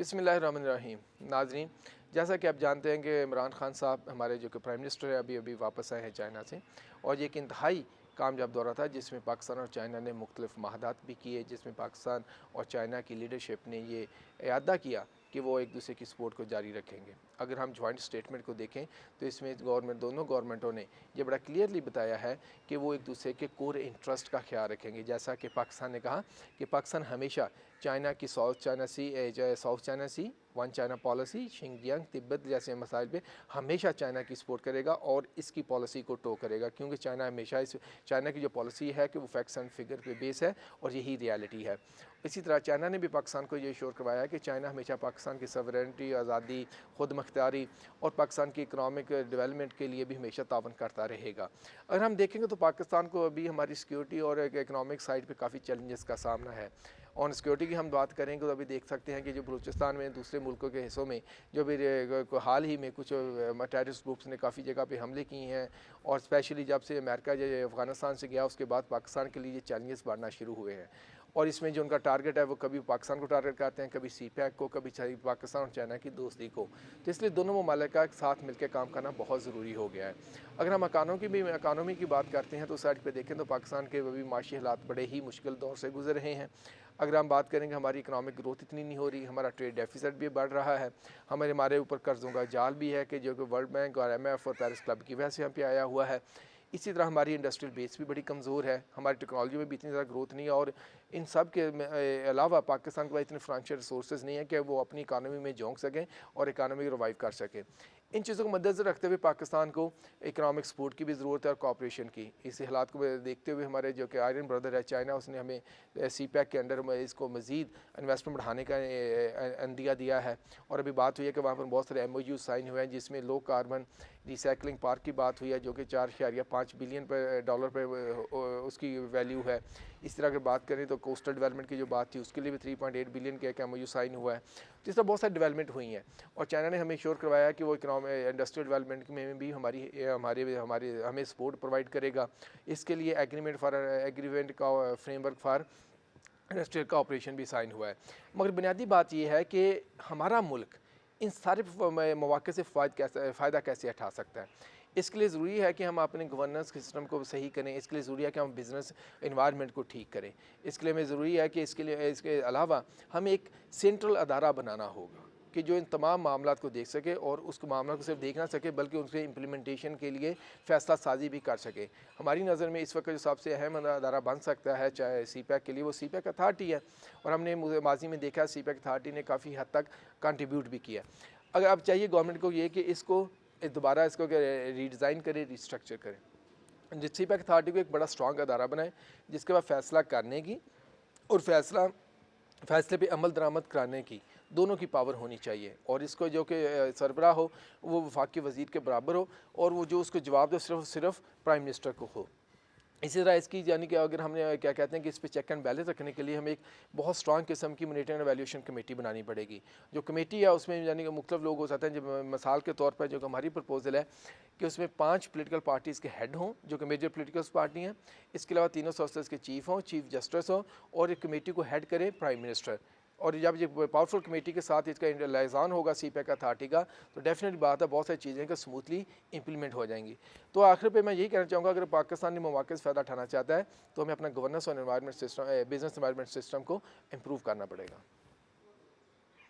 बिस्मिल्लाहिर्रहमानिर्रहीम। नाज़रीन, जैसा कि आप जानते हैं कि इमरान खान साहब हमारे जो कि प्राइम मिनिस्टर है अभी अभी वापस आए हैं चाइना से, और ये एक इंतहाई कामयाब दौरा था जिसमें पाकिस्तान और चाइना ने मुख्तलिफ महादात भी किए, जिसमें पाकिस्तान और चाइना की लीडरशिप ने ये इरादा किया कि वो एक दूसरे की सपोर्ट को जारी रखेंगे। अगर हम जॉइंट स्टेटमेंट को देखें तो इसमें दोनों गवर्नमेंटों ने ये बड़ा क्लियरली बताया है कि वो एक दूसरे के कोर इंटरेस्ट का ख्याल रखेंगे। जैसा कि पाकिस्तान ने कहा कि पाकिस्तान हमेशा चाइना की साउथ चाइना सी one China policy, Xinjiang, Tibet जैसे मसाइल पे हमेशा चाइना की सपोर्ट करेगा और इसकी पॉलिसी को टो करेगा, क्योंकि चाइना की जो पॉलिसी है कि वो फैक्ट्स एंड फिगर पे बेस है और यही रियलिटी है। इसी तरह चाइना ने भी पाकिस्तान को ये श्योर करवाया है कि चाइना हमेशा पाकिस्तान की सवरेनिटी, आज़ादी, खुद मुख्तारी और पाकिस्तान की इकनॉमिक डेवलपमेंट के लिए भी हमेशा तावन करता रहेगा। अगर हम देखेंगे तो पाकिस्तान को अभी हमारी सिक्योरिटी और इकनॉमिक साइड पे काफ़ी चैलेंजेस का सामना है। ऑन सिक्योरिटी की हम बात करेंगे तो अभी देख सकते हैं कि जो बलूचिस्तान में दूसरे मुल्कों के हिस्सों में जो भी हाल ही में कुछ टेररिस्ट ग्रुप्स ने काफ़ी जगह पे हमले किए हैं, और स्पेशली जब से अमेरिका जो अफ़गानिस्तान से गया उसके बाद पाकिस्तान के लिए चैलेंजेस बढ़ना शुरू हुए हैं। और इसमें जो उनका टारगेट है वो कभी पाकिस्तान को टारगेट करते हैं, कभी सीपैक को, कभी पाकिस्तान और चाइना की दोस्ती को। तो इसलिए दोनों ममालिक का साथ मिलकर काम करना बहुत ज़रूरी हो गया है। अगर हम इकानमी की बात करते हैं तो साइड पे देखें तो पाकिस्तान के अभी माशी हालात बड़े ही मुश्किल दौर से गुजर रहे हैं। अगर हम बात करेंगे हमारी इकनॉमिक ग्रोथ इतनी नहीं हो रही, हमारा ट्रेड डेफिसिट भी बढ़ रहा है, हमारे ऊपर कर्ज़ों का जाल भी है कि जो कि वर्ल्ड बैंक और IMF और पेरिस क्लब की वजह से यहाँ पे आया हुआ है। इसी तरह हमारी इंडस्ट्रियल बेस भी बड़ी कमज़ोर है, हमारी टेक्नोलॉजी में भी इतनी ज़्यादा ग्रोथ नहीं है, और इन सब के अलावा पाकिस्तान के पास इतने फाइनेंशियल रिसोर्सेज नहीं है कि वो अपनी इकानमी में झोंक सकें और इकानमी को रिवाइव कर सकें। इन चीज़ों को मद्देनज़र रखते हुए पाकिस्तान को इकनॉमिक सपोर्ट की भी ज़रूरत है और कॉपरेशन की। इस हालात को देखते हुए हमारे जो कि आयरन ब्रदर है चाइना, उसने हमें सीपैक के अंडर में इसको मज़ीद इन्वेस्टमेंट बढ़ाने का अंदिया दिया है। और अभी बात हुई है कि वहाँ पर बहुत सारे MOU साइन हुए हैं जिसमें लो कार्बन रिसाइकलिंग पार्क की बात हुई है जो कि $4.5 बिलियन पर उसकी वैल्यू है। इस तरह अगर बात करें तो कोस्टल डेवलपमेंट की जो बात थी उसके लिए भी 3.8 बिलियन का एक MOU साइन हुआ है। तो इस तरह बहुत सारी डेवलपमेंट हुई हैं, और चाइना ने हमें श्योर करवाया कि वो इंडस्ट्रियल डेवलपमेंट में भी हमें सपोर्ट प्रोवाइड करेगा। इसके लिए एग्रीमेंट का फ्रेमवर्क फॉर इंडस्ट्रियल का ऑपरेशन भी साइन हुआ है। मगर बुनियादी बात यह है कि हमारा मुल्क इन सारे मौके से फ़ायदा कैसे उठा सकता है। इसके लिए ज़रूरी है कि हम अपने गवर्नेंस सिस्टम को सही करें। इसके लिए ज़रूरी है कि हम बिज़नेस इन्वायरमेंट को ठीक करें। इसके लिए हमें ज़रूरी है कि इसके अलावा हमें एक सेंट्रल अदारा बनाना होगा कि जो इन तमाम मामलात को देख सके और उस मामला को सिर्फ देख ना सके बल्कि उसके इम्प्लीमेंटेशन के लिए फ़ैसला साजी भी कर सके। हमारी नज़र में इस वक्त जो सबसे अहम अदारा बन सकता है चाहे सीपैक के लिए, वो सीपैक अथॉरिटी है, और हमने माजी में देखा सीपैक अथॉरिटी ने काफ़ी हद तक कंट्रीब्यूट भी किया। अगर अब चाहिए गवर्नमेंट को ये कि इसको दोबारा रीडिज़ाइन करे, रिस्ट्रक्चर करे, सीपैक अथॉरिटी को एक बड़ा स्ट्रॉन्ग अदारा बनाए जिसके बाद फ़ैसला करने की और फ़ैसले पे अमल दरामद कराने की दोनों की पावर होनी चाहिए, और इसको जो कि सरबराह हो वो वफाकी वज़ीर के बराबर हो, और वो जो उसको जवाब दो सिर्फ प्राइम मिनिस्टर को हो। इसी तरह इसकी यानी कि अगर हमने क्या कहते हैं कि इस पे चेक एंड बैलेंस रखने के लिए हमें एक बहुत स्ट्रॉन्ग किस्म की मॉनिटरिंग एंड एवैल्यूएशन कमेटी बनानी पड़ेगी। जो कमेटी है उसमें यानी कि मुख्तलिफ लोग हो सकते हैं, जब मिसाल के तौर पर जो हमारी प्रपोजल है कि उसमें 5 पोलिटिकल पार्टीज़ के हेड हों जो कि मेजर पोलिटिकल पार्टी हैं। इसके अलावा तीनों सोर्सेज के चीफ हों, चीफ जस्टिस हो, और एक कमेटी को हेड करे प्राइम मिनिस्टर। और जब ये पावरफुल कमेटी के साथ इसका लाइजान होगा सीपैक अथॉरिटी का, तो डेफिनेटली बात है बहुत सारी चीज़ें कि स्मूथली इंप्लीमेंट हो जाएंगी। तो आखिर पे मैं यही कहना चाहूँगा, अगर पाकिस्तान ने मौके से फ़ायदा उठाना चाहता है तो हमें अपना गवर्नेंस और बिज़नेस एनवायरनमेंट सिस्टम को इम्प्रूव करना पड़ेगा।